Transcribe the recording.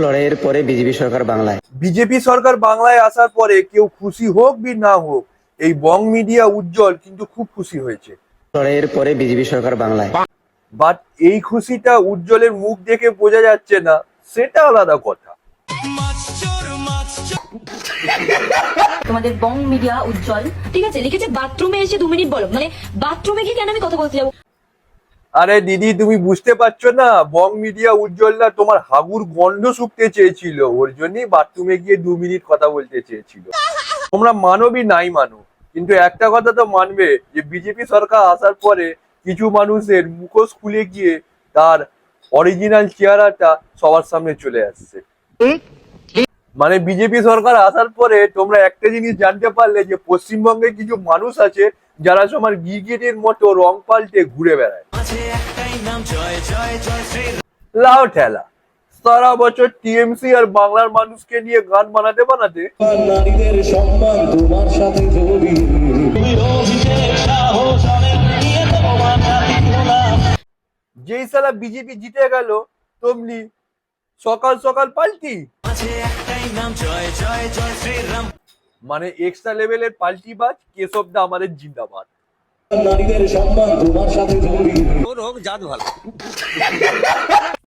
লড়াইয়ের পরে বিজেপি সরকার বাংলায়। বিজেপি সরকার বাংলায় আসার পরে কেউ খুশি হোক বা না হোক, এই বং মিডিয়া উজ্জ্বল কিন্তু খুব খুশি হয়েছে। লড়াইয়ের পরে বিজেপি সরকার বাংলায়। বাট এই খুশিটা উজ্জ্বলের মুখ দেখে বোঝা যাচ্ছে না, সেটা আলাদা কথা। তোমাদের বং মিডিয়া উজ্জ্বল ঠিক আছে লিখেছে বাথরুমে এসে 2 মিনিট বলো, মানে বাথরুমে গিয়ে কেন আমি কথা বলতে যাবো? আরে দিদি, তুমি বুঝতে পারছো না, বং মিডিয়া উজ্জ্বলরা তোমার হাগুর গন্ধ শুকতে চেয়েছিল, ওর জন্যই বাথরুমে গিয়ে 2 মিনিট কথা বলতে চেয়েছিল। তোমরা মানবি নাই মানো, কিন্তু একটা কথা তো মানবে যে বিজেপি সরকার আসার পরে কিছু মানুষের মুখোশ খুলে গিয়ে তার অরিজিনাল চেহারাটা সবার সামনে চলে আসছে। মানে বিজেপি সরকার আসার পরে তোমরা একটা জিনিস জানতে পারলে যে পশ্চিমবঙ্গে কিছু মানুষ আছে যারা সবার গিরগিটির মতো রং পাল্টে ঘুরে বেড়ায়। লাও ঠেলা, সারা বছর টিএমসি আর বাংলার মানুষকে নিয়ে গান বানাতে বানাতে নারীদের সম্মান তোমার সাথে জড়িয়ে যেই সালা বিজেপি জিতে গেল তমনি সকাল সকাল পাল্টি, মানে এক্সট্রা লেভেলের পাল্টি বাজ কেশব দা আমাদের জিন্দাবাদ। নারীদের সম্মান তোমার সাথে জড়িয়ে